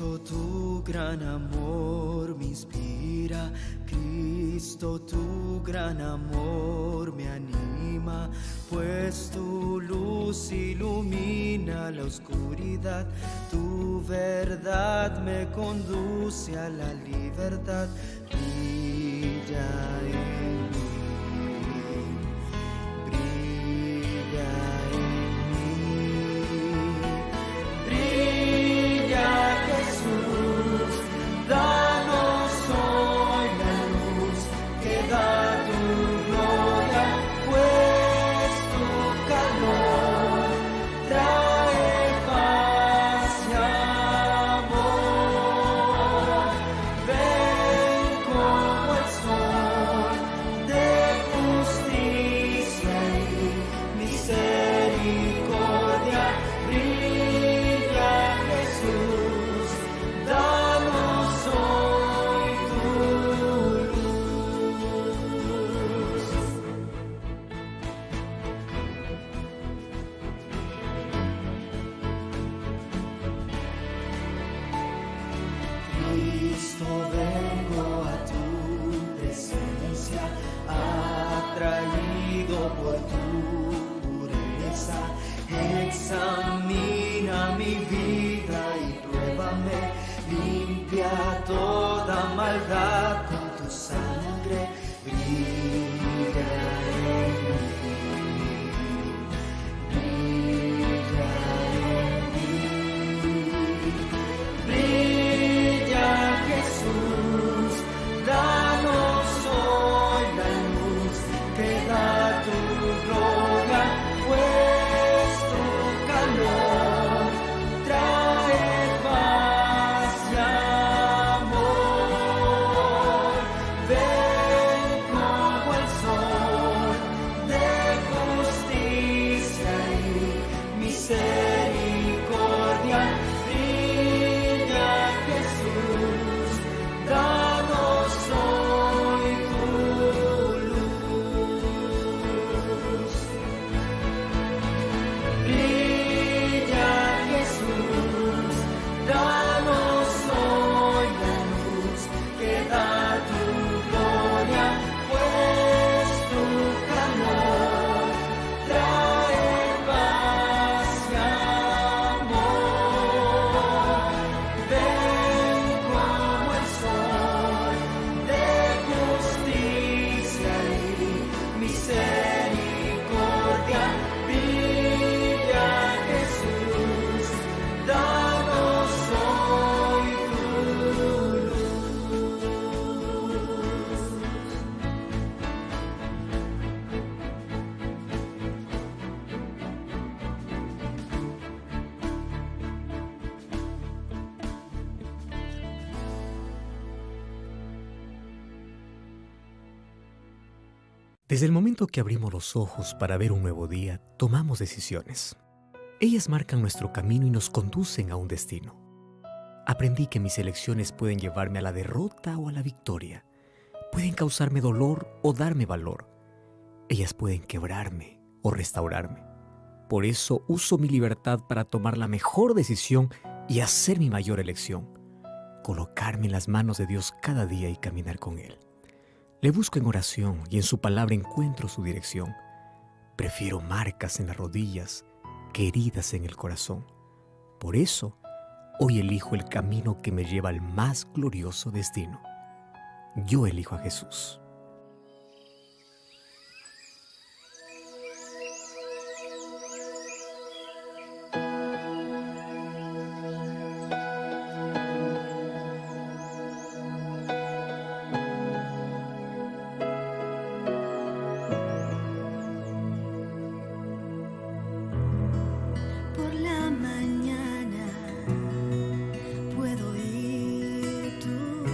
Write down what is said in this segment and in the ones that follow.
Cristo, tu gran amor me inspira. Cristo, tu gran amor me anima, pues tu luz ilumina la oscuridad. Tu verdad me conduce a la libertad. Brilla en mí, brilla en mí, brilla Jesús, danos hoy la luz que da tu gloria, pues tu calor trae paz y amor. Ven como el sol de justicia y misericordia, brilla Jesús, danos hoy tu luz. Cristo, vengo a tu presencia, atraído por tu pureza. Examina mi vida y pruébame, limpia toda maldad con tu sangre. Brilla en mí, brilla en mí, brilla Jesús, danos hoy la luz que da tu gloria, pues tu calor trae paz y amor. Ven como el sol de justicia y misericordia, brilla Jesús, danos hoy tu luz. Brilla Jesús, danos hoy la luz que da tu gloria, pues tu calor trae paz y amor. Ven como el sol de justicia y misericordia, brilla Jesús, danos hoy tu luz. Desde el momento que abrimos los ojos para ver un nuevo día, tomamos decisiones. Ellas marcan nuestro camino y nos conducen a un destino. Aprendí que mis elecciones pueden llevarme a la derrota o a la victoria. Pueden causarme dolor o darme valor. Ellas pueden quebrarme o restaurarme. Por eso uso mi libertad para tomar la mejor decisión y hacer mi mayor elección. Colocarme en las manos de Dios cada día y caminar con Él. Le busco en oración y en su palabra encuentro su dirección. Prefiero marcas en las rodillas que heridas en el corazón. Por eso, hoy elijo el camino que me lleva al más glorioso destino. Yo elijo a Jesús. Por la mañana puedo oír tu voz.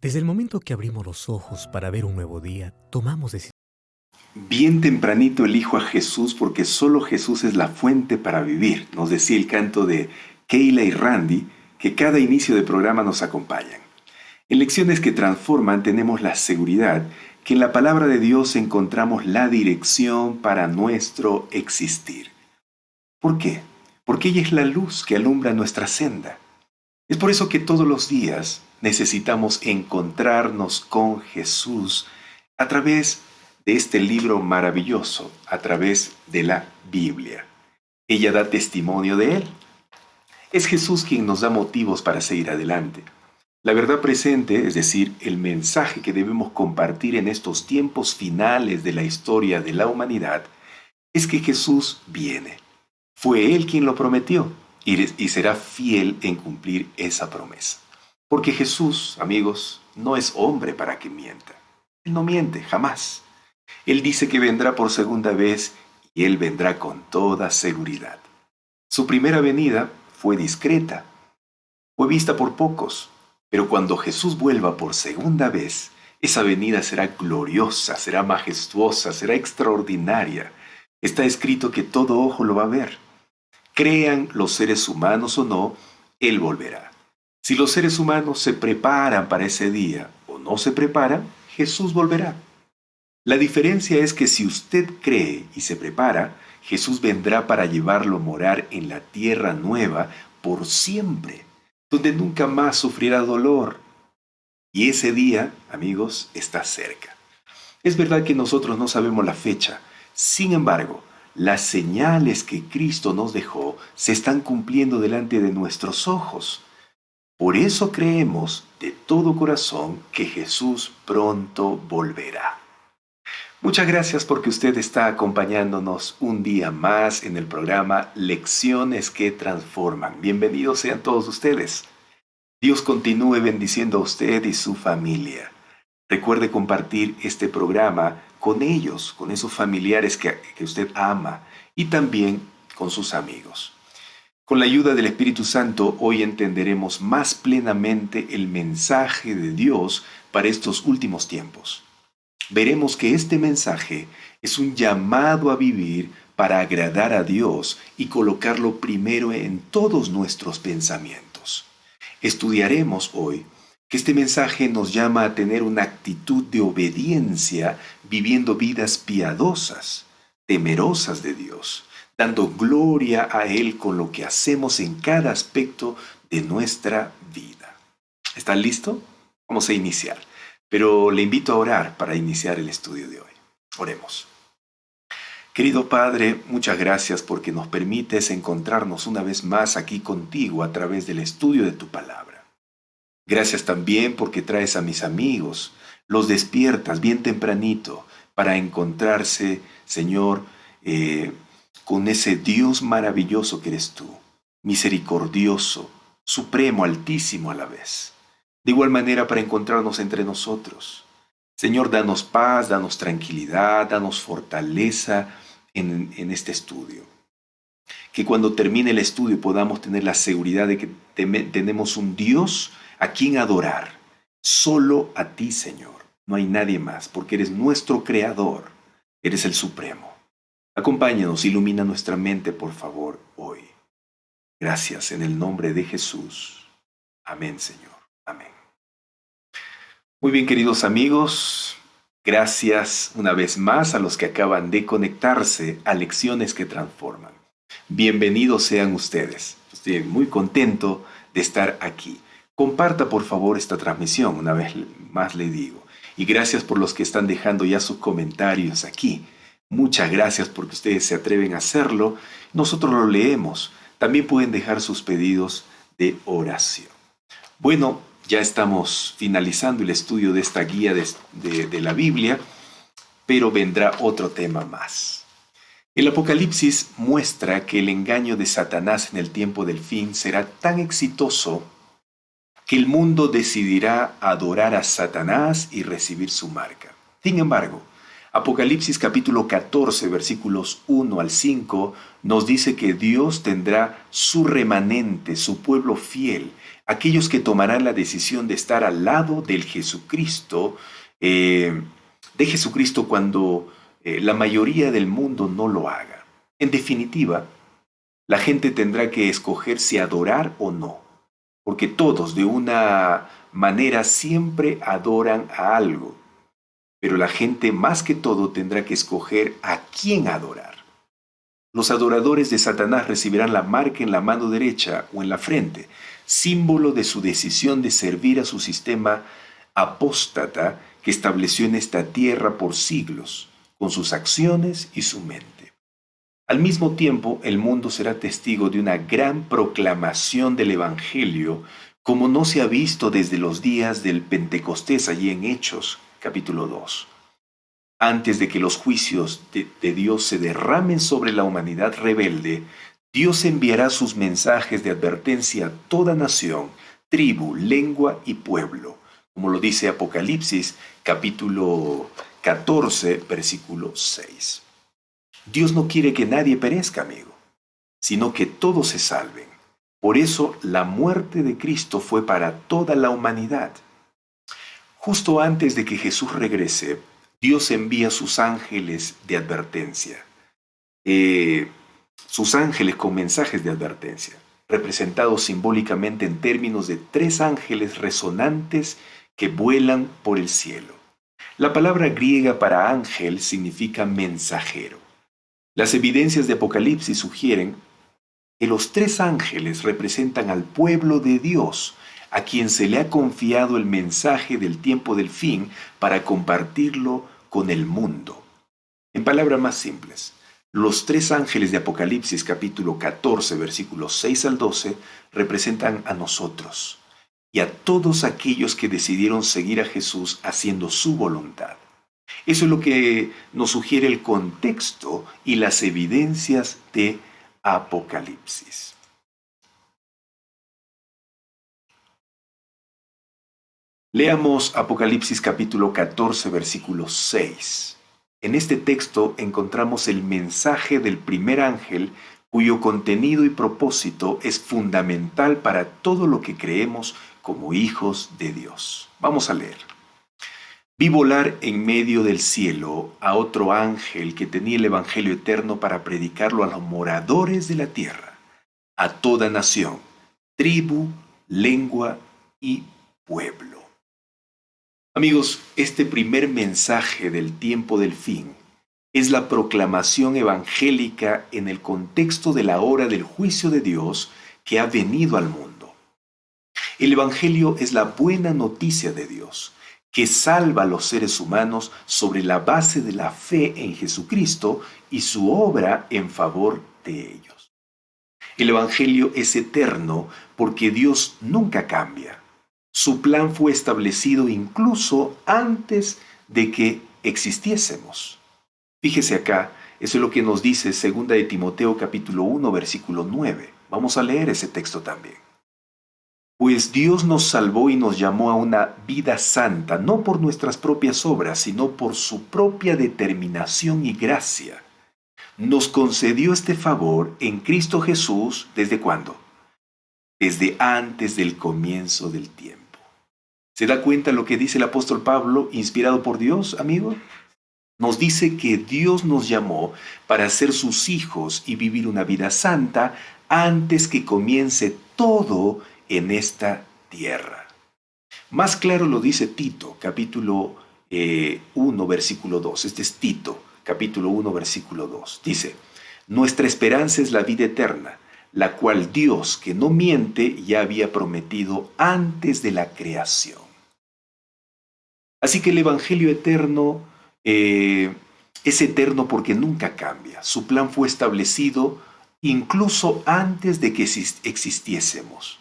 Desde el momento que abrimos los ojos para ver un nuevo día, tomamos decisiones. Bien tempranito elijo a Jesús porque solo Jesús es la fuente para vivir, nos decía el canto de Keila y Randy, que cada inicio de programa nos acompañan. En Lecciones que Transforman tenemos la seguridad que en la palabra de Dios encontramos la dirección para nuestro existir. ¿Por qué? Porque ella es la luz que alumbra nuestra senda. Es por eso que todos los días necesitamos encontrarnos con Jesús a través de este libro maravilloso, a través de la Biblia. Ella da testimonio de Él. Es Jesús quien nos da motivos para seguir adelante. La verdad presente, es decir, el mensaje que debemos compartir en estos tiempos finales de la historia de la humanidad, es que Jesús viene. Fue Él quien lo prometió y será fiel en cumplir esa promesa. Porque Jesús, amigos, no es hombre para que mienta. Él no miente, jamás. Él dice que vendrá por segunda vez y Él vendrá con toda seguridad. Su primera venida fue discreta, fue vista por pocos, pero cuando Jesús vuelva por segunda vez, esa venida será gloriosa, será majestuosa, será extraordinaria. Está escrito que todo ojo lo va a ver. Crean los seres humanos o no, Él volverá. Si los seres humanos se preparan para ese día o no se preparan, Jesús volverá. La diferencia es que si usted cree y se prepara, Jesús vendrá para llevarlo a morar en la tierra nueva por siempre, donde nunca más sufrirá dolor. Y ese día, amigos, está cerca. Es verdad que nosotros no sabemos la fecha. Sin embargo, las señales que Cristo nos dejó se están cumpliendo delante de nuestros ojos. Por eso creemos de todo corazón que Jesús pronto volverá. Muchas gracias porque usted está acompañándonos un día más en el programa Lecciones que Transforman. Bienvenidos sean todos ustedes. Dios continúe bendiciendo a usted y su familia. Recuerde compartir este programa con ellos, con esos familiares que usted ama y también con sus amigos. Con la ayuda del Espíritu Santo, hoy entenderemos más plenamente el mensaje de Dios para estos últimos tiempos. Veremos que este mensaje es un llamado a vivir para agradar a Dios y colocarlo primero en todos nuestros pensamientos. Estudiaremos hoy que este mensaje nos llama a tener una actitud de obediencia, viviendo vidas piadosas, temerosas de Dios, dando gloria a Él con lo que hacemos en cada aspecto de nuestra vida. ¿Están listos? Vamos a iniciar. Pero le invito a orar para iniciar el estudio de hoy. Oremos. Querido Padre, muchas gracias porque nos permites encontrarnos una vez más aquí contigo a través del estudio de tu palabra. Gracias también porque traes a mis amigos, los despiertas bien tempranito para encontrarse, Señor, con ese Dios maravilloso que eres tú, misericordioso, supremo, altísimo a la vez. De igual manera para encontrarnos entre nosotros. Señor, danos paz, danos tranquilidad, danos fortaleza en este estudio. Que cuando termine el estudio podamos tener la seguridad de que tenemos un Dios a quien adorar. Solo a ti, Señor. No hay nadie más, porque eres nuestro Creador. Eres el Supremo. Acompáñanos, ilumina nuestra mente, por favor, hoy. Gracias en el nombre de Jesús. Amén, Señor. Amén. Muy bien, queridos amigos, gracias una vez más a los que acaban de conectarse a Lecciones que Transforman. Bienvenidos sean ustedes. Estoy muy contento de estar aquí. Comparta por favor esta transmisión, una vez más le digo. Y gracias por los que están dejando ya sus comentarios aquí. Muchas gracias porque ustedes se atreven a hacerlo. Nosotros lo leemos. También pueden dejar sus pedidos de oración. Bueno, ya estamos finalizando el estudio de esta guía de la Biblia, pero vendrá otro tema más. El Apocalipsis muestra que el engaño de Satanás en el tiempo del fin será tan exitoso que el mundo decidirá adorar a Satanás y recibir su marca. Sin embargo, Apocalipsis capítulo 14, versículos 1 al 5, nos dice que Dios tendrá su remanente, su pueblo fiel, aquellos que tomarán la decisión de estar al lado del Jesucristo, de Jesucristo cuando la mayoría del mundo no lo haga. En definitiva, la gente tendrá que escoger si adorar o no, porque todos de una manera siempre adoran a algo, pero la gente más que todo tendrá que escoger a quién adorar. Los adoradores de Satanás recibirán la marca en la mano derecha o en la frente, símbolo de su decisión de servir a su sistema apóstata que estableció en esta tierra por siglos, con sus acciones y su mente. Al mismo tiempo, el mundo será testigo de una gran proclamación del Evangelio, como no se ha visto desde los días del Pentecostés allí en Hechos, capítulo 2. Antes de que los juicios de Dios se derramen sobre la humanidad rebelde, Dios enviará sus mensajes de advertencia a toda nación, tribu, lengua y pueblo, como lo dice Apocalipsis, capítulo 14, versículo 6. Dios no quiere que nadie perezca, amigo, sino que todos se salven. Por eso la muerte de Cristo fue para toda la humanidad. Justo antes de que Jesús regrese, Dios envía sus ángeles de advertencia. Sus ángeles con mensajes de advertencia, representados simbólicamente en términos de 3 ángeles resonantes que vuelan por el cielo. La palabra griega para ángel significa mensajero. Las evidencias de Apocalipsis sugieren que los 3 ángeles representan al pueblo de Dios, a quien se le ha confiado el mensaje del tiempo del fin para compartirlo con el mundo. En palabras más simples, los 3 ángeles de Apocalipsis capítulo 14, versículos 6 al 12, representan a nosotros y a todos aquellos que decidieron seguir a Jesús haciendo su voluntad. Eso es lo que nos sugiere el contexto y las evidencias de Apocalipsis. Leamos Apocalipsis capítulo 14, versículo 6. En este texto encontramos el mensaje del primer ángel, cuyo contenido y propósito es fundamental para todo lo que creemos como hijos de Dios. Vamos a leer. Vi volar en medio del cielo a otro ángel que tenía el Evangelio eterno para predicarlo a los moradores de la tierra, a toda nación, tribu, lengua y pueblo. Amigos, este primer mensaje del tiempo del fin es la proclamación evangélica en el contexto de la hora del juicio de Dios que ha venido al mundo. El Evangelio es la buena noticia de Dios, que salva a los seres humanos sobre la base de la fe en Jesucristo y su obra en favor de ellos. El Evangelio es eterno porque Dios nunca cambia. Su plan fue establecido incluso antes de que existiésemos. Fíjese acá, eso es lo que nos dice 2 de Timoteo capítulo 1, versículo 9. Vamos a leer ese texto también. Pues Dios nos salvó y nos llamó a una vida santa, no por nuestras propias obras, sino por su propia determinación y gracia. Nos concedió este favor en Cristo Jesús, ¿desde cuándo? Desde antes del comienzo del tiempo. ¿Se da cuenta lo que dice el apóstol Pablo, inspirado por Dios, amigo? Nos dice que Dios nos llamó para ser sus hijos y vivir una vida santa antes que comience todo en esta tierra. Más claro lo dice Tito, capítulo 1, versículo 2. Este es Tito, capítulo 1, versículo 2. Dice, nuestra esperanza es la vida eterna, la cual Dios, que no miente, ya había prometido antes de la creación. Así que el Evangelio eterno es eterno porque nunca cambia. Su plan fue establecido incluso antes de que existiésemos.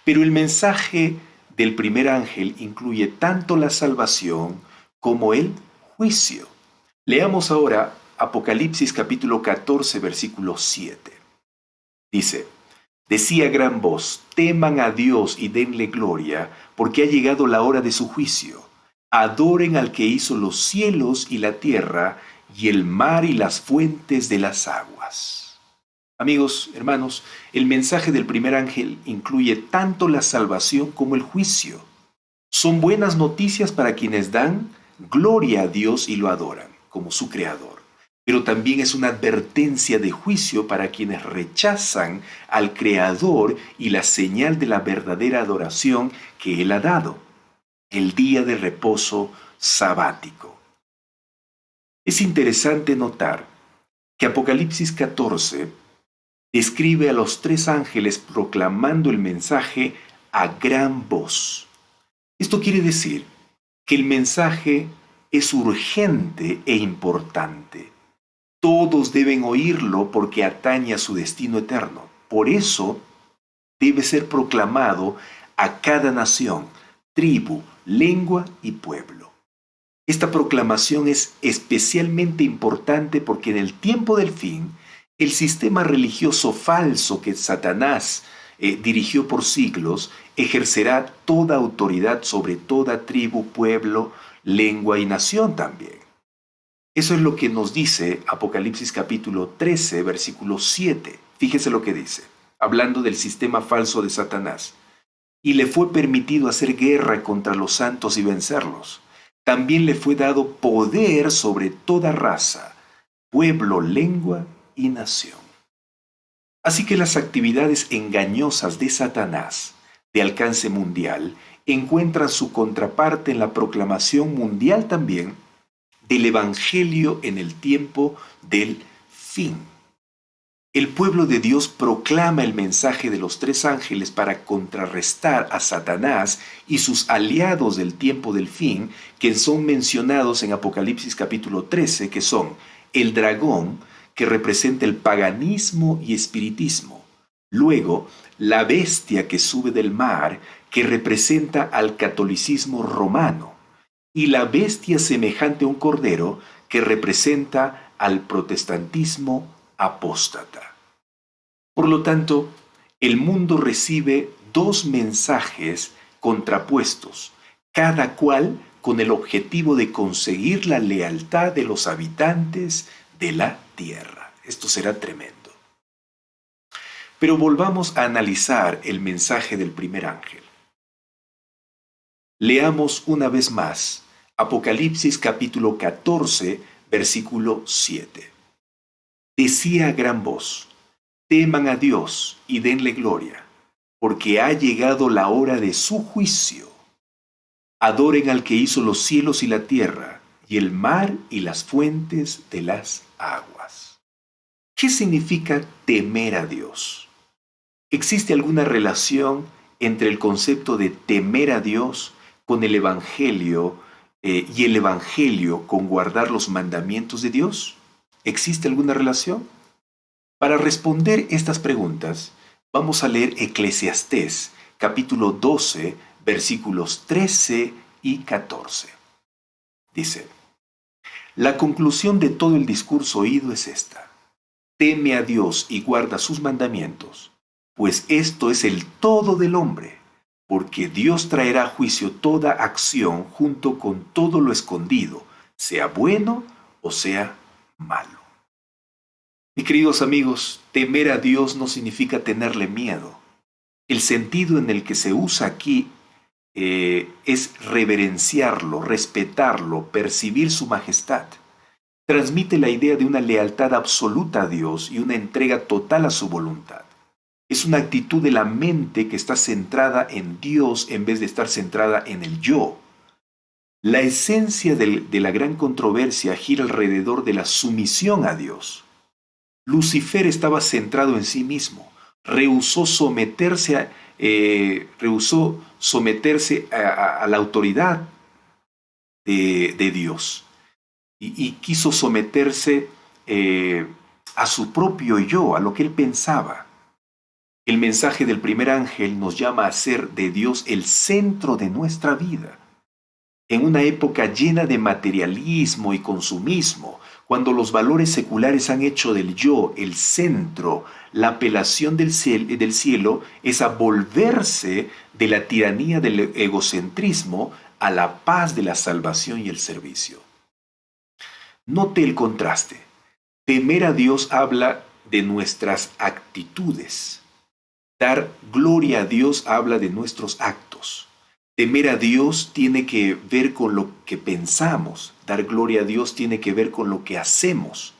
Pero el mensaje del primer ángel incluye tanto la salvación como el juicio. Leamos ahora Apocalipsis capítulo 14, versículo 7. Dice, decía a gran voz, teman a Dios y denle gloria, porque ha llegado la hora de su juicio. Adoren al que hizo los cielos y la tierra, y el mar y las fuentes de las aguas. Amigos, hermanos, el mensaje del primer ángel incluye tanto la salvación como el juicio. Son buenas noticias para quienes dan gloria a Dios y lo adoran como su creador. Pero también es una advertencia de juicio para quienes rechazan al creador y la señal de la verdadera adoración que él ha dado, el día de reposo sabático. Es interesante notar que Apocalipsis 14 describe a los 3 ángeles proclamando el mensaje a gran voz. Esto quiere decir que el mensaje es urgente e importante. Todos deben oírlo porque atañe a su destino eterno. Por eso debe ser proclamado a cada nación, tribu, lengua y pueblo. Esta proclamación es especialmente importante porque en el tiempo del fin, el sistema religioso falso que Satanás dirigió por siglos ejercerá toda autoridad sobre toda tribu, pueblo, lengua y nación también. Eso es lo que nos dice Apocalipsis capítulo 13, versículo 7. Fíjese lo que dice, hablando del sistema falso de Satanás. Y le fue permitido hacer guerra contra los santos y vencerlos. También le fue dado poder sobre toda raza, pueblo, lengua y nación. Así que las actividades engañosas de Satanás, de alcance mundial, encuentran su contraparte en la proclamación mundial también del Evangelio en el tiempo del fin. El pueblo de Dios proclama el mensaje de los 3 ángeles para contrarrestar a Satanás y sus aliados del tiempo del fin, que son mencionados en Apocalipsis capítulo 13, que son el dragón, que representa el paganismo y espiritismo. Luego, la bestia que sube del mar, que representa al catolicismo romano. Y la bestia semejante a un cordero, que representa al protestantismo apóstata. Por lo tanto, el mundo recibe 2 mensajes contrapuestos, cada cual con el objetivo de conseguir la lealtad de los habitantes de la tierra. Esto será tremendo. Pero volvamos a analizar el mensaje del primer ángel. Leamos una vez más Apocalipsis capítulo 14, versículo 7. Decía a gran voz, teman a Dios y denle gloria, porque ha llegado la hora de su juicio. Adoren al que hizo los cielos y la tierra, y el mar y las fuentes de las aguas. ¿Qué significa temer a Dios? ¿Existe alguna relación entre el concepto de temer a Dios con el Evangelio y el Evangelio con guardar los mandamientos de Dios? ¿Existe alguna relación? Para responder estas preguntas, vamos a leer Eclesiastés, capítulo 12, versículos 13 y 14. Dice, la conclusión de todo el discurso oído es esta. Teme a Dios y guarda sus mandamientos, pues esto es el todo del hombre, porque Dios traerá a juicio toda acción junto con todo lo escondido, sea bueno o sea malo. Mis queridos amigos, temer a Dios no significa tenerle miedo. El sentido en el que se usa aquí es reverenciarlo, respetarlo, percibir su majestad. Transmite la idea de una lealtad absoluta a Dios y una entrega total a su voluntad. Es una actitud de la mente que está centrada en Dios en vez de estar centrada en el yo. La esencia de la gran controversia gira alrededor de la sumisión a Dios. Lucifer estaba centrado en sí mismo, rehusó someterse a la autoridad de Dios y quiso someterse a su propio yo, a lo que él pensaba. El mensaje del primer ángel nos llama a ser de Dios el centro de nuestra vida. En una época llena de materialismo y consumismo, cuando los valores seculares han hecho del yo el centro, la apelación del cielo es a volverse de la tiranía del egocentrismo a la paz de la salvación y el servicio. Note el contraste. Temer a Dios habla de nuestras actitudes. Dar gloria a Dios habla de nuestros actos. Temer a Dios tiene que ver con lo que pensamos. Dar gloria a Dios tiene que ver con lo que hacemos.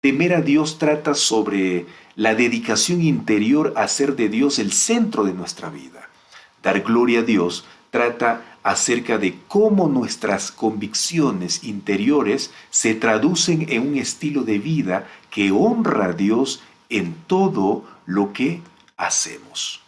Temer a Dios trata sobre la dedicación interior a hacer de Dios el centro de nuestra vida. Dar gloria a Dios trata acerca de cómo nuestras convicciones interiores se traducen en un estilo de vida que honra a Dios en todo lo que hacemos.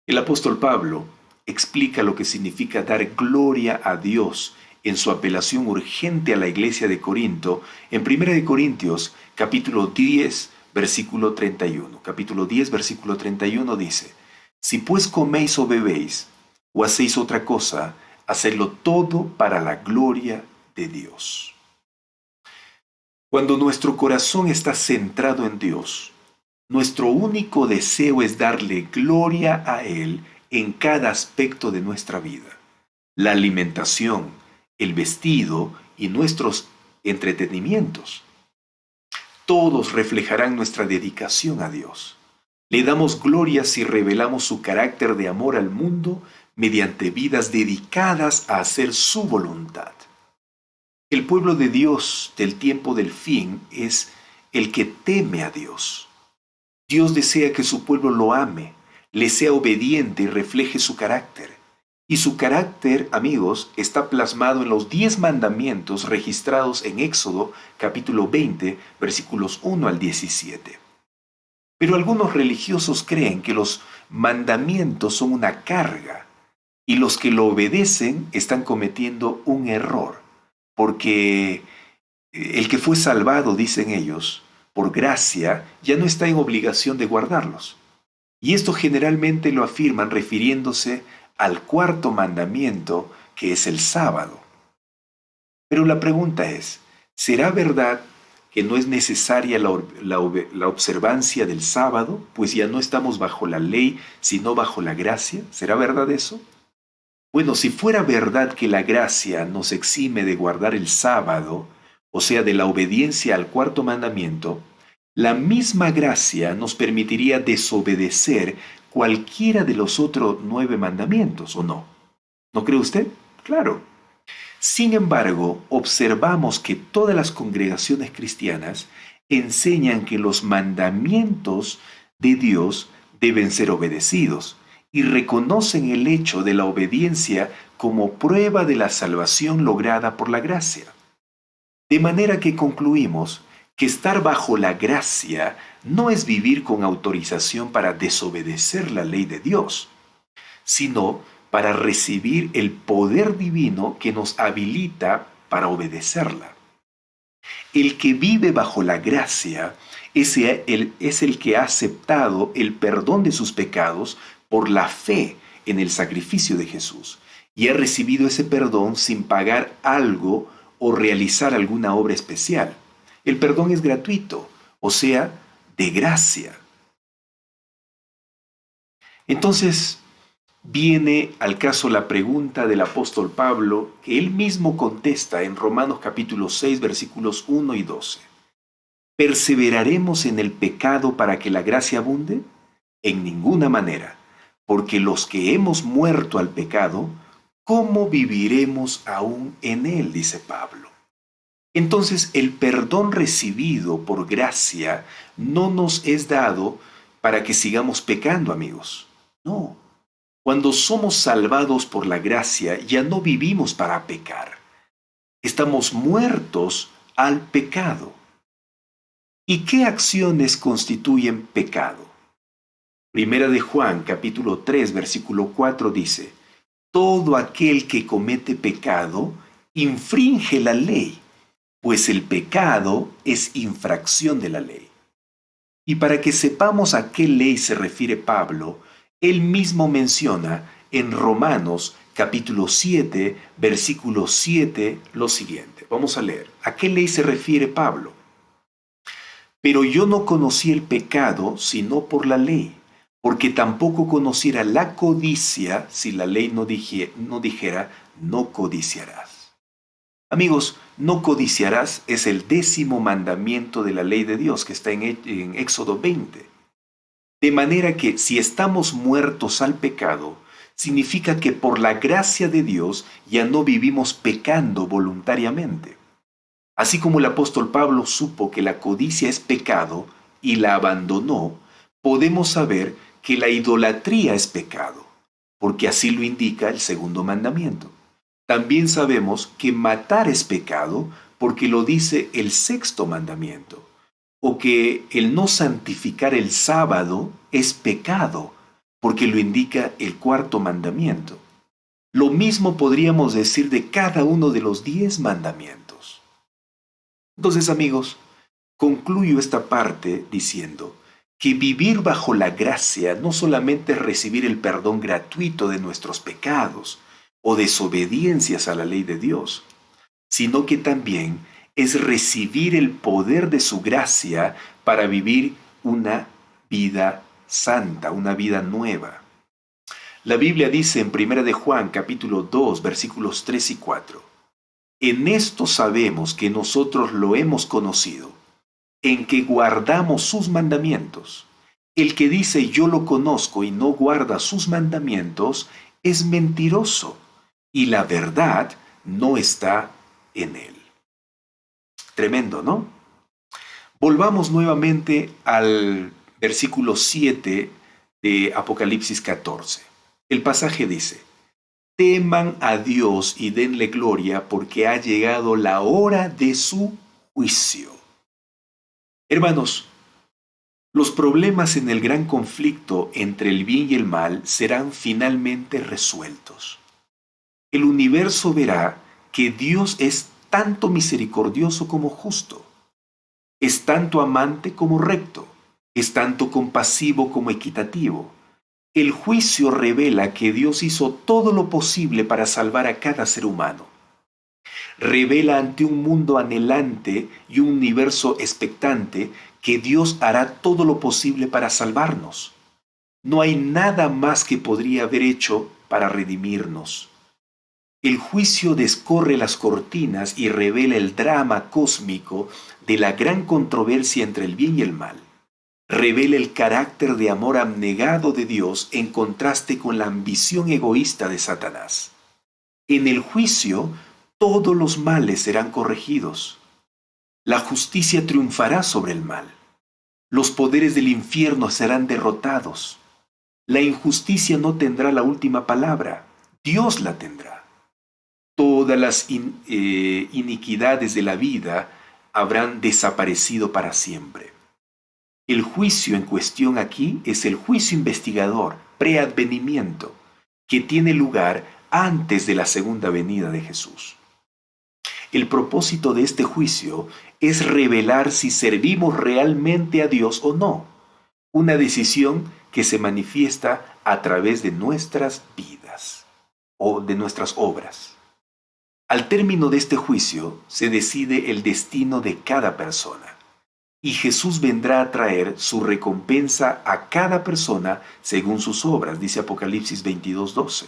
El apóstol Pablo explica lo que significa dar gloria a Dios en su apelación urgente a la iglesia de Corinto en 1 Corintios capítulo 10, versículo 31. Capítulo 10, versículo 31 dice: Si pues coméis o bebéis, o hacéis otra cosa, hacedlo todo para la gloria de Dios. Cuando nuestro corazón está centrado en Dios, nuestro único deseo es darle gloria a Él en cada aspecto de nuestra vida. La alimentación, el vestido y nuestros entretenimientos. Todos reflejarán nuestra dedicación a Dios. Le damos gloria si revelamos su carácter de amor al mundo mediante vidas dedicadas a hacer su voluntad. El pueblo de Dios del tiempo del fin es el que teme a Dios. Dios desea que su pueblo lo ame, le sea obediente y refleje su carácter. Y su carácter, amigos, está plasmado en los 10 mandamientos registrados en Éxodo capítulo 20, versículos 1 al 17. Pero algunos religiosos creen que los mandamientos son una carga y los que lo obedecen están cometiendo un error, porque el que fue salvado, dicen ellos, por gracia, ya no está en obligación de guardarlos. Y esto generalmente lo afirman refiriéndose al 4º mandamiento, que es el sábado. Pero la pregunta es, ¿será verdad que no es necesaria la observancia del sábado, pues ya no estamos bajo la ley, sino bajo la gracia? ¿Será verdad eso? Bueno, si fuera verdad que la gracia nos exime de guardar el sábado, o sea, de la obediencia al 4º mandamiento, la misma gracia nos permitiría desobedecer cualquiera de los otros 9 mandamientos, ¿o no? ¿No cree usted? Claro. Sin embargo, observamos que todas las congregaciones cristianas enseñan que los mandamientos de Dios deben ser obedecidos y reconocen el hecho de la obediencia como prueba de la salvación lograda por la gracia. De manera que concluimos que estar bajo la gracia no es vivir con autorización para desobedecer la ley de Dios, sino para recibir el poder divino que nos habilita para obedecerla. El que vive bajo la gracia es el que ha aceptado el perdón de sus pecados por la fe en el sacrificio de Jesús y ha recibido ese perdón sin pagar algo o realizar alguna obra especial. El perdón es gratuito, o sea, de gracia. Entonces, viene al caso la pregunta del apóstol Pablo, que él mismo contesta en Romanos capítulo 6, versículos 1 y 12. ¿Perseveraremos en el pecado para que la gracia abunde? En ninguna manera, porque los que hemos muerto al pecado, ¿cómo viviremos aún en él?, dice Pablo. Entonces, el perdón recibido por gracia no nos es dado para que sigamos pecando, amigos. No. Cuando somos salvados por la gracia, ya no vivimos para pecar. Estamos muertos al pecado. ¿Y qué acciones constituyen pecado? Primera de Juan, capítulo 3, versículo 4 dice: todo aquel que comete pecado infringe la ley, pues el pecado es infracción de la ley. Y para que sepamos a qué ley se refiere Pablo, él mismo menciona en Romanos capítulo 7, versículo 7, lo siguiente. Vamos a leer. ¿A qué ley se refiere Pablo? Pero yo no conocí el pecado sino por la ley, porque tampoco conociera la codicia si la ley no dijera, no codiciarás. Amigos, no codiciarás es el 10º mandamiento de la ley de Dios que está en Éxodo 20. De manera que si estamos muertos al pecado, significa que por la gracia de Dios ya no vivimos pecando voluntariamente. Así como el apóstol Pablo supo que la codicia es pecado y la abandonó, podemos saber que la idolatría es pecado, porque así lo indica el 2º mandamiento. También sabemos que matar es pecado, porque lo dice el 6º mandamiento, o que el no santificar el sábado es pecado, porque lo indica el 4º mandamiento. Lo mismo podríamos decir de cada uno de los 10 mandamientos. Entonces, amigos, concluyo esta parte diciendo que vivir bajo la gracia no solamente es recibir el perdón gratuito de nuestros pecados o desobediencias a la ley de Dios, sino que también es recibir el poder de su gracia para vivir una vida santa, una vida nueva. La Biblia dice en 1 de Juan capítulo 2 versículos 3 y 4, en esto sabemos que nosotros lo hemos conocido, en que guardamos sus mandamientos. El que dice yo lo conozco y no guarda sus mandamientos es mentiroso, y la verdad no está en él. Tremendo, ¿no? Volvamos nuevamente al versículo 7 de Apocalipsis 14. El pasaje dice, teman a Dios y denle gloria porque ha llegado la hora de su juicio. Hermanos, los problemas en el gran conflicto entre el bien y el mal serán finalmente resueltos. El universo verá que Dios es tanto misericordioso como justo, es tanto amante como recto, es tanto compasivo como equitativo. El juicio revela que Dios hizo todo lo posible para salvar a cada ser humano. Revela ante un mundo anhelante y un universo expectante que Dios hará todo lo posible para salvarnos. No hay nada más que podría haber hecho para redimirnos. El juicio descorre las cortinas y revela el drama cósmico de la gran controversia entre el bien y el mal. Revela el carácter de amor abnegado de Dios en contraste con la ambición egoísta de Satanás. En el juicio, todos los males serán corregidos. La justicia triunfará sobre el mal. Los poderes del infierno serán derrotados. La injusticia no tendrá la última palabra, Dios la tendrá. Todas las iniquidades de la vida habrán desaparecido para siempre. El juicio en cuestión aquí es el juicio investigador, preadvenimiento, que tiene lugar antes de la segunda venida de Jesús. El propósito de este juicio es revelar si servimos realmente a Dios o no, una decisión que se manifiesta a través de nuestras vidas o de nuestras obras. Al término de este juicio se decide el destino de cada persona. Y Jesús vendrá a traer su recompensa a cada persona según sus obras, dice Apocalipsis 22:12.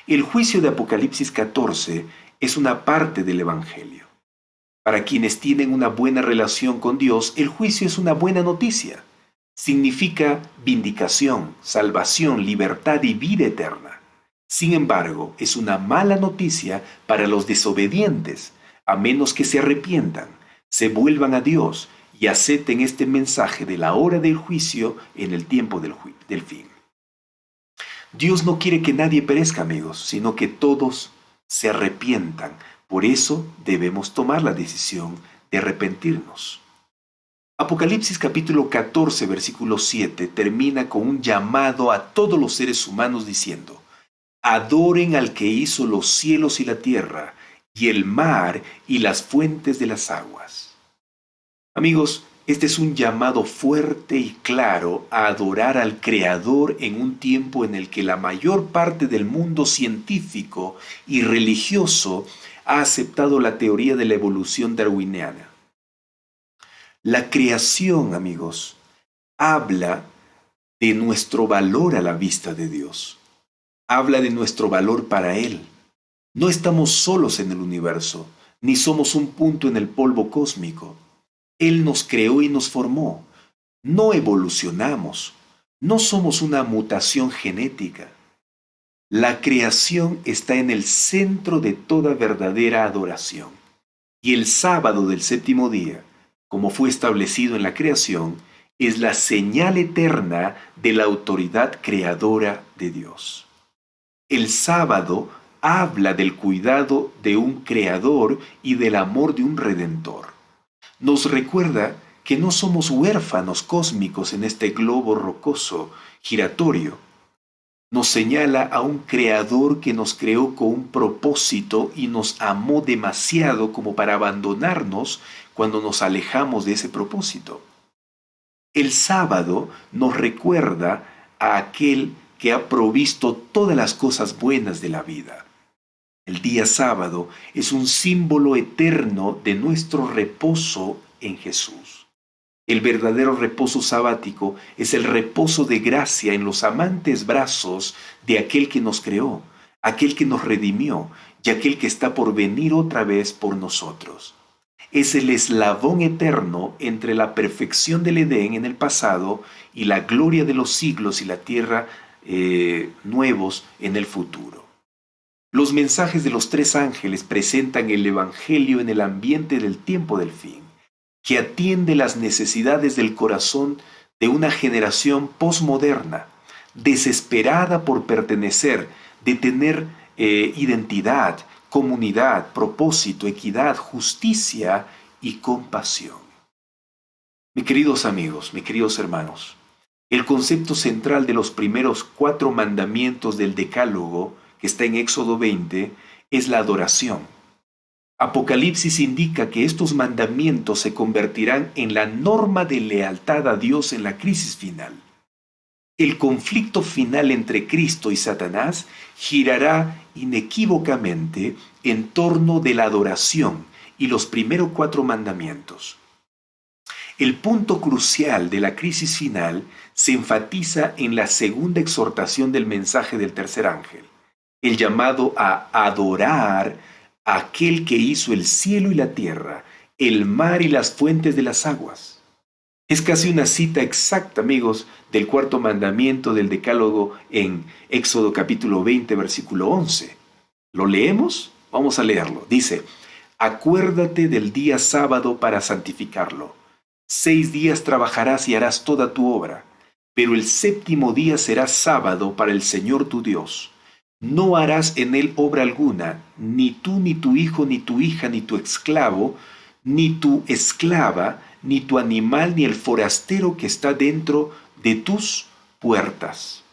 El juicio de Apocalipsis 14 es una parte del Evangelio. Para quienes tienen una buena relación con Dios, el juicio es una buena noticia. Significa vindicación, salvación, libertad y vida eterna. Sin embargo, es una mala noticia para los desobedientes, a menos que se arrepientan, se vuelvan a Dios y acepten este mensaje de la hora del juicio en el tiempo del fin. Dios no quiere que nadie perezca, amigos, sino que todos se arrepientan. Por eso debemos tomar la decisión de arrepentirnos. Apocalipsis capítulo 14, versículo 7 termina con un llamado a todos los seres humanos diciendo, adoren al que hizo los cielos y la tierra, y el mar y las fuentes de las aguas. Amigos, este es un llamado fuerte y claro a adorar al Creador en un tiempo en el que la mayor parte del mundo científico y religioso ha aceptado la teoría de la evolución darwiniana. La creación, amigos, habla de nuestro valor a la vista de Dios. Habla de nuestro valor para Él. No estamos solos en el universo, ni somos un punto en el polvo cósmico. Él nos creó y nos formó. No evolucionamos. No somos una mutación genética. La creación está en el centro de toda verdadera adoración. Y el sábado del séptimo día, como fue establecido en la creación, es la señal eterna de la autoridad creadora de Dios. El sábado habla del cuidado de un creador y del amor de un redentor. Nos recuerda que no somos huérfanos cósmicos en este globo rocoso giratorio. Nos señala a un creador que nos creó con un propósito y nos amó demasiado como para abandonarnos cuando nos alejamos de ese propósito. El sábado nos recuerda a aquel que ha provisto todas las cosas buenas de la vida. El día sábado es un símbolo eterno de nuestro reposo en Jesús. El verdadero reposo sabático es el reposo de gracia en los amantes brazos de aquel que nos creó, aquel que nos redimió y aquel que está por venir otra vez por nosotros. Es el eslabón eterno entre la perfección del Edén en el pasado y la gloria de los siglos y la tierra nuevos en el futuro. Los mensajes de los tres ángeles presentan el Evangelio en el ambiente del tiempo del fin, que atiende las necesidades del corazón de una generación posmoderna, desesperada por pertenecer, de tener identidad, comunidad, propósito, equidad, justicia y compasión. Mis queridos amigos, mis queridos hermanos, el concepto central de los primeros 4 mandamientos del Decálogo, que está en Éxodo 20, es la adoración. Apocalipsis indica que estos mandamientos se convertirán en la norma de lealtad a Dios en la crisis final. El conflicto final entre Cristo y Satanás girará inequívocamente en torno de la adoración y los primeros 4 mandamientos. El punto crucial de la crisis final se enfatiza en la segunda exhortación del mensaje del tercer ángel, el llamado a adorar a aquel que hizo el cielo y la tierra, el mar y las fuentes de las aguas. Es casi una cita exacta, amigos, del 4º mandamiento del Decálogo en Éxodo capítulo 20, versículo 11. ¿Lo leemos? Vamos a leerlo. Dice: acuérdate del día sábado para santificarlo. 6 días trabajarás y harás toda tu obra, pero el 7º día será sábado para el Señor tu Dios. No harás en él obra alguna, ni tú, ni tu hijo, ni tu hija, ni tu esclavo, ni tu esclava, ni tu animal, ni el forastero que está dentro de tus puertas.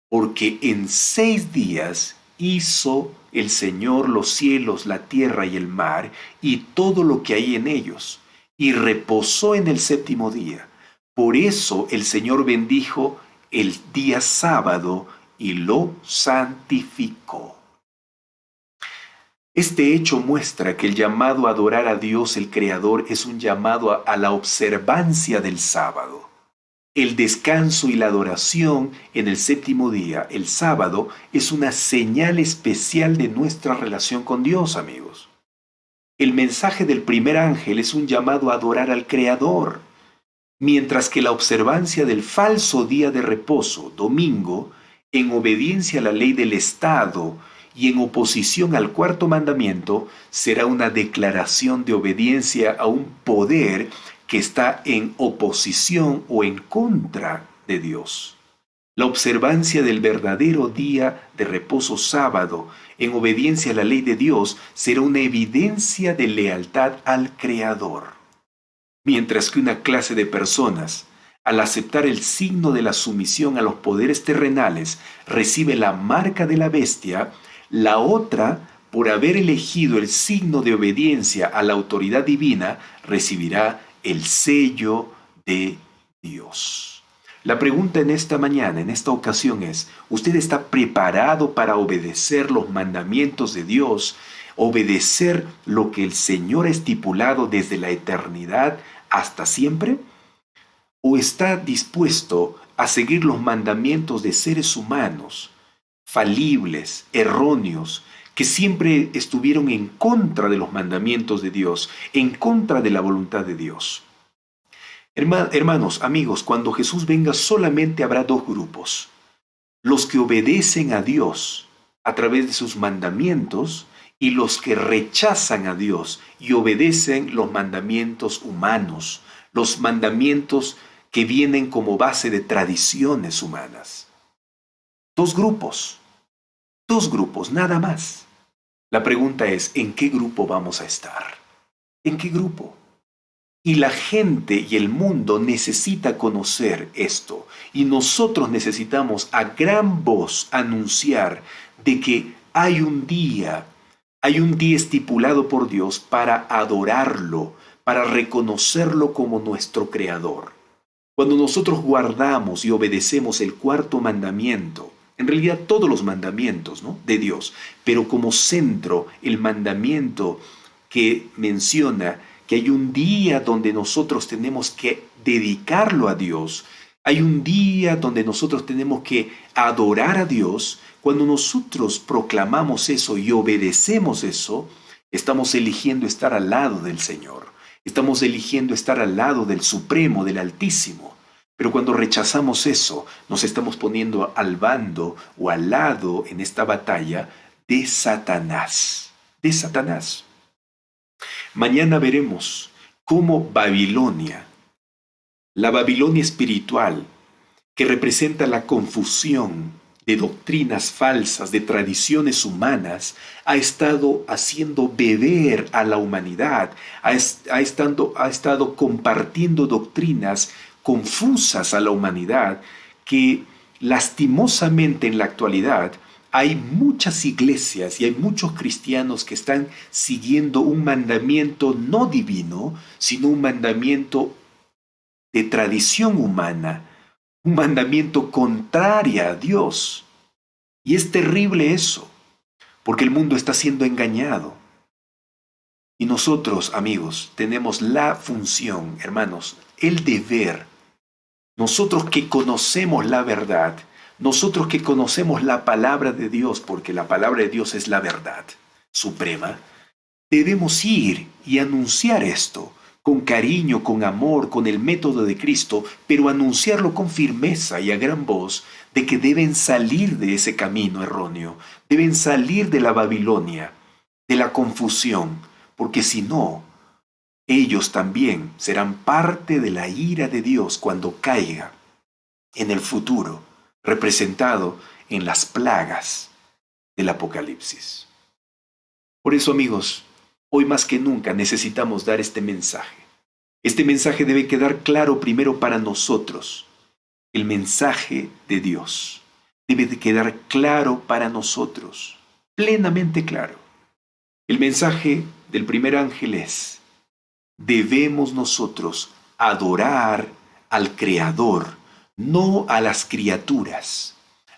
Porque en 6 días hizo el Señor los cielos, la tierra y el mar, y todo lo que hay en ellos, y reposó en el 7º día. Por eso el Señor bendijo el día sábado y lo santificó. Este hecho muestra que el llamado a adorar a Dios el Creador es un llamado a la observancia del sábado. El descanso y la adoración en el 7º día, el sábado, es una señal especial de nuestra relación con Dios, amigos. El mensaje del primer ángel es un llamado a adorar al Creador, mientras que la observancia del falso día de reposo, domingo, en obediencia a la ley del Estado y en oposición al 4º mandamiento, será una declaración de obediencia a un poder que está en oposición o en contra de Dios. La observancia del verdadero día de reposo sábado, en obediencia a la ley de Dios, será una evidencia de lealtad al Creador. Mientras que una clase de personas, al aceptar el signo de la sumisión a los poderes terrenales, recibe la marca de la bestia, la otra, por haber elegido el signo de obediencia a la autoridad divina, recibirá el sello de Dios. La pregunta en esta mañana, en esta ocasión es: ¿usted está preparado para obedecer los mandamientos de Dios, obedecer lo que el Señor ha estipulado desde la eternidad hasta siempre? ¿O está dispuesto a seguir los mandamientos de seres humanos, falibles, erróneos, que siempre estuvieron en contra de los mandamientos de Dios, en contra de la voluntad de Dios. Hermanos, amigos, cuando Jesús venga solamente habrá dos grupos: los que obedecen a Dios a través de sus mandamientos y los que rechazan a Dios y obedecen los mandamientos humanos, los mandamientos que vienen como base de tradiciones humanas. Dos grupos, nada más. La pregunta es, ¿en qué grupo vamos a estar? ¿En qué grupo? Y la gente y el mundo necesita conocer esto. Y nosotros necesitamos a gran voz anunciar de que hay un día estipulado por Dios para adorarlo, para reconocerlo como nuestro Creador. Cuando nosotros guardamos y obedecemos el cuarto mandamiento, en realidad todos los mandamientos, ¿no?, de Dios, pero como centro el mandamiento que menciona que hay un día donde nosotros tenemos que dedicarlo a Dios, hay un día donde nosotros tenemos que adorar a Dios. Cuando nosotros proclamamos eso y obedecemos eso, estamos eligiendo estar al lado del Señor, estamos eligiendo estar al lado del Supremo, del Altísimo. Pero cuando rechazamos eso, nos estamos poniendo al bando o al lado en esta batalla de Satanás, Mañana veremos cómo Babilonia, la Babilonia espiritual, que representa la confusión de doctrinas falsas, de tradiciones humanas, ha estado haciendo beber a la humanidad, ha estado compartiendo doctrinas confusas a la humanidad, que lastimosamente en la actualidad hay muchas iglesias y hay muchos cristianos que están siguiendo un mandamiento no divino, sino un mandamiento de tradición humana, un mandamiento contrario a Dios. Y es terrible eso, porque el mundo está siendo engañado. Y nosotros, amigos, tenemos la función, hermanos, el deber. Nosotros que conocemos la verdad, nosotros que conocemos la palabra de Dios, porque la palabra de Dios es la verdad suprema, debemos ir y anunciar esto con cariño, con amor, con el método de Cristo, pero anunciarlo con firmeza y a gran voz de que deben salir de ese camino erróneo, deben salir de la Babilonia, de la confusión, porque si no, ellos también serán parte de la ira de Dios cuando caiga en el futuro, representado en las plagas del Apocalipsis. Por eso, amigos, hoy más que nunca necesitamos dar este mensaje. Este mensaje debe quedar claro primero para nosotros. El mensaje de Dios debe de quedar claro para nosotros, plenamente claro. El mensaje del primer ángel es: debemos nosotros adorar al Creador, no a las criaturas,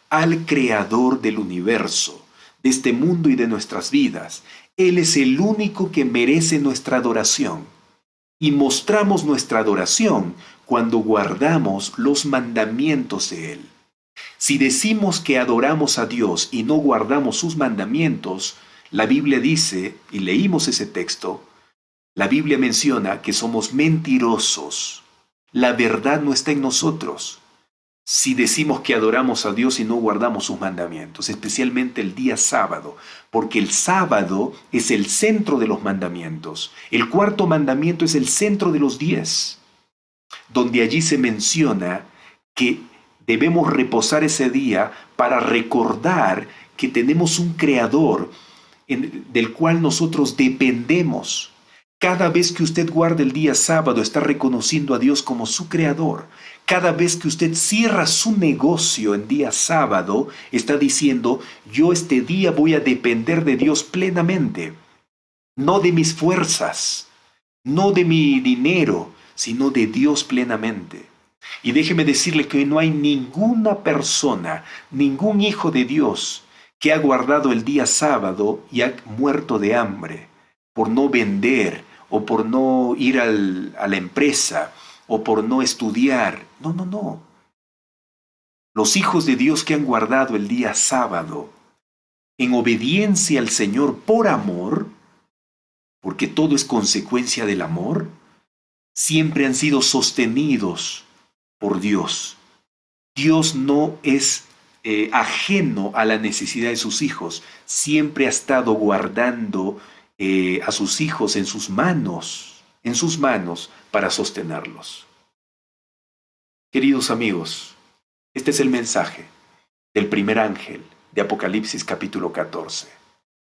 al Creador del universo, de este mundo y de nuestras vidas. Él es el único que merece nuestra adoración. Y mostramos nuestra adoración cuando guardamos los mandamientos de Él. Si decimos que adoramos a Dios y no guardamos sus mandamientos, la Biblia dice, y leímos ese texto, la Biblia menciona que somos mentirosos. La verdad no está en nosotros. Si decimos que adoramos a Dios y no guardamos sus mandamientos, especialmente el día sábado, porque el sábado es el centro de los mandamientos. El cuarto mandamiento es el centro de los 10, donde allí se menciona que debemos reposar ese día para recordar que tenemos un Creador del cual nosotros dependemos. Cada vez que usted guarda el día sábado, está reconociendo a Dios como su Creador. Cada vez que usted cierra su negocio en día sábado, está diciendo: yo este día voy a depender de Dios plenamente. No de mis fuerzas, no de mi dinero, sino de Dios plenamente. Y déjeme decirle que no hay ninguna persona, ningún hijo de Dios que ha guardado el día sábado y ha muerto de hambre por no vender o por no ir a la empresa o por no estudiar. No. Los hijos de Dios que han guardado el día sábado en obediencia al Señor por amor, porque todo es consecuencia del amor, siempre han sido sostenidos por Dios. Dios no es ajeno a la necesidad de sus hijos, siempre ha estado guardando a sus hijos en sus manos para sostenerlos. Queridos amigos, este es el mensaje del primer ángel de Apocalipsis capítulo 14.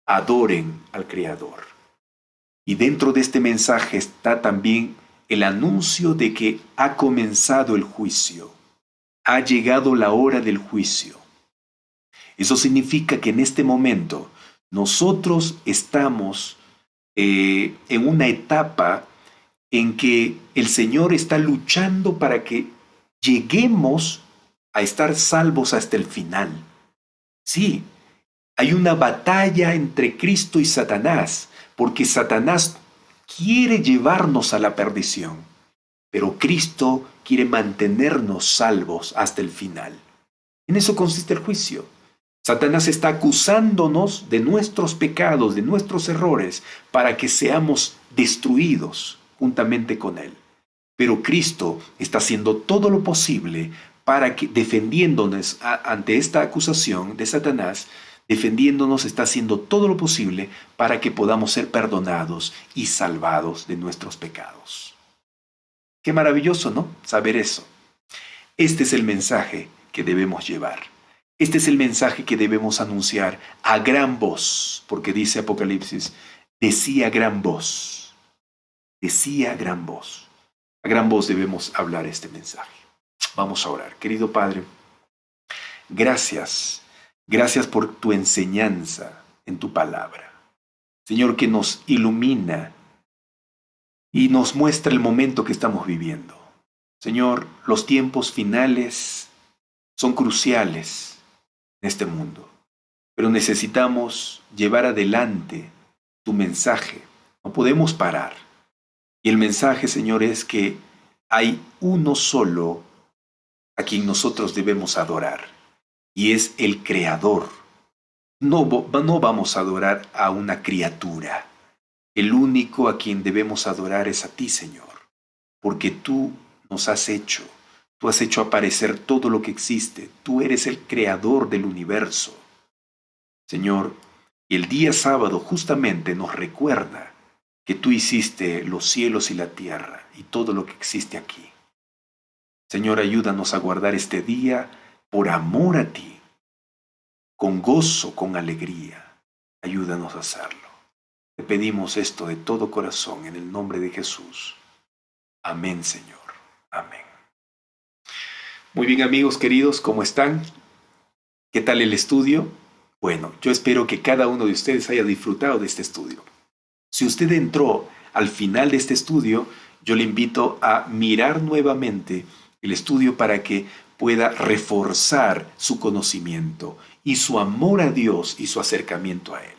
Adoren al Creador. Y dentro de este mensaje está también el anuncio de que ha comenzado el juicio. Ha llegado la hora del juicio. Eso significa que en este momento nosotros estamos en una etapa en que el Señor está luchando para que lleguemos a estar salvos hasta el final. Sí, hay una batalla entre Cristo y Satanás, porque Satanás quiere llevarnos a la perdición, pero Cristo quiere mantenernos salvos hasta el final. En eso consiste el juicio. Satanás está acusándonos de nuestros pecados, de nuestros errores, para que seamos destruidos juntamente con Él. Pero Cristo está haciendo todo lo posible para que, defendiéndonos ante esta acusación de Satanás, defendiéndonos, está haciendo todo lo posible para que podamos ser perdonados y salvados de nuestros pecados. Qué maravilloso, ¿no? Saber eso. Este es el mensaje que debemos llevar. Este es el mensaje que debemos anunciar a gran voz, porque dice Apocalipsis, decía a gran voz, decía a gran voz. A gran voz debemos hablar este mensaje. Vamos a orar. Querido Padre, gracias. Gracias por tu enseñanza en tu palabra. Señor, que nos ilumina y nos muestra el momento que estamos viviendo. Señor, los tiempos finales son cruciales en este mundo, pero necesitamos llevar adelante tu mensaje. No podemos parar. Y el mensaje, Señor, es que hay uno solo a quien nosotros debemos adorar, y es el Creador. No vamos a adorar a una criatura. El único a quien debemos adorar es a ti, Señor, porque tú nos has hecho. Tú has hecho aparecer todo lo que existe. Tú eres el creador del universo. Señor, y el día sábado justamente nos recuerda que tú hiciste los cielos y la tierra y todo lo que existe aquí. Señor, ayúdanos a guardar este día por amor a ti, con gozo, con alegría. Ayúdanos a hacerlo. Te pedimos esto de todo corazón en el nombre de Jesús. Amén, Señor. Amén. Muy bien, amigos queridos, ¿cómo están? ¿Qué tal el estudio? Bueno, yo espero que cada uno de ustedes haya disfrutado de este estudio. Si usted entró al final de este estudio, yo le invito a mirar nuevamente el estudio para que pueda reforzar su conocimiento y su amor a Dios y su acercamiento a Él.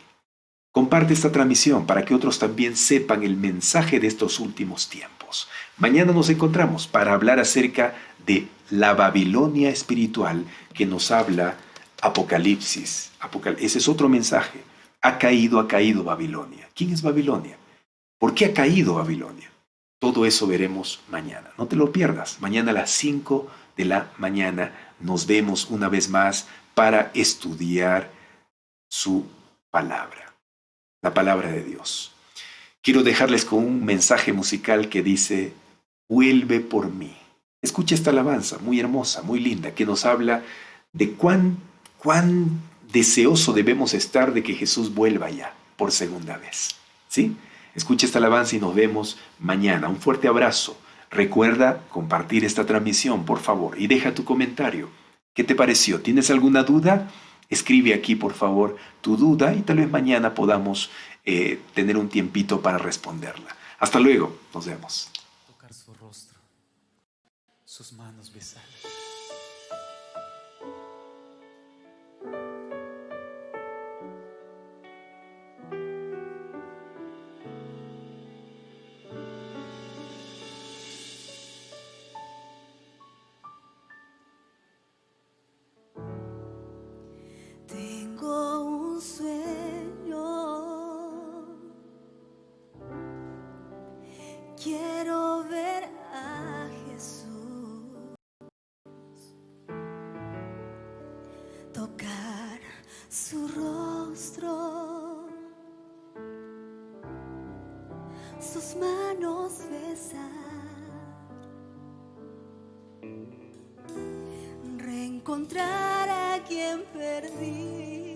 Comparte esta transmisión para que otros también sepan el mensaje de estos últimos tiempos. Mañana nos encontramos para hablar acerca de la Babilonia espiritual que nos habla Apocalipsis. Ese es otro mensaje. Ha caído Babilonia. ¿Quién es Babilonia? ¿Por qué ha caído Babilonia? Todo eso veremos mañana. No te lo pierdas. Mañana a las 5 de la mañana nos vemos una vez más para estudiar su palabra, la palabra de Dios. Quiero dejarles con un mensaje musical que dice, vuelve por mí. Escucha esta alabanza muy hermosa, muy linda, que nos habla de cuán deseoso debemos estar de que Jesús vuelva ya por segunda vez. ¿Sí? Escucha esta alabanza y nos vemos mañana. Un fuerte abrazo. Recuerda compartir esta transmisión, por favor, y deja tu comentario. ¿Qué te pareció? ¿Tienes alguna duda? Escribe aquí, por favor, tu duda y tal vez mañana podamos tener un tiempito para responderla. Hasta luego. Nos vemos. Tocar su rostro, sus manos besar. tocar su rostro, sus manos besar, reencontrar a quien perdí.